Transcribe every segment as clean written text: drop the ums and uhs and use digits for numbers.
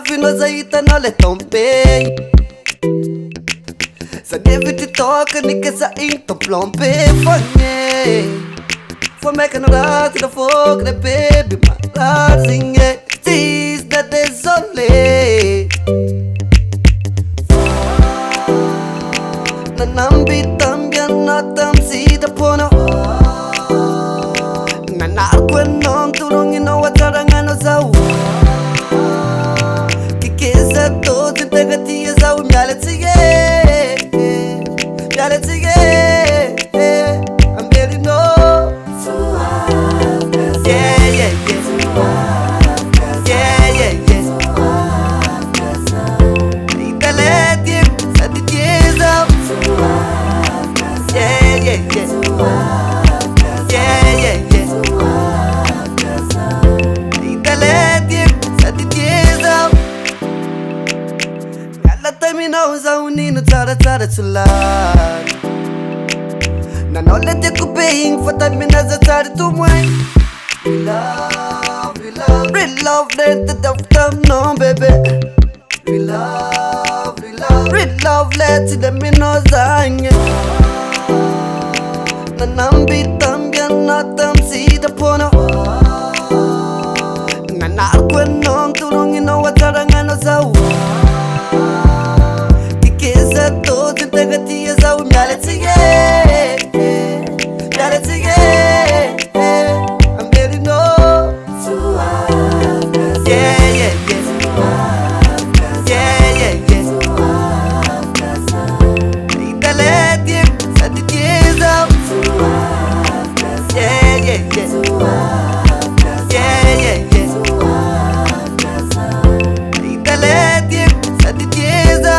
vino zaita no le tombe. Sa neviti toca ni que sa into plompe fange. For make no rat the folk the baby my heart sing it. Tis that is only. Na nambi tambian na tam si da pono. Na narkwen nong turong ino watarangan o zau. Kikisa to zintagati ya zau myale tige. Myale tige. I'm ready no. Yeah, yeah, yeah. Yeah, yeah, yeah. Itale tiem sa di tiesa. Yeah, yeah, yeah. Yeah, yeah, yeah. Itale tiem sa di tiesa. Alla termina usa unino tara tara tulan. Na nolle te kuping fatat minaza tara tumway. Real love, let the dove come no baby. Real love, let the mino zang. Na nambi tambian na tam si da pono. Na narkwen nong turong ino watarangan o zau. Kikisa to zintagati ya zau myale tige. Myale tige. I'm ready no. Yeah, yeah, yeah. Yeah, yeah, yeah. Itale tiem sa di tiesa. Yeah, yeah, yeah. Yeah, yeah, yeah. Itale tiem sa di tiesa.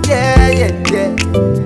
Yeah, yeah, yeah.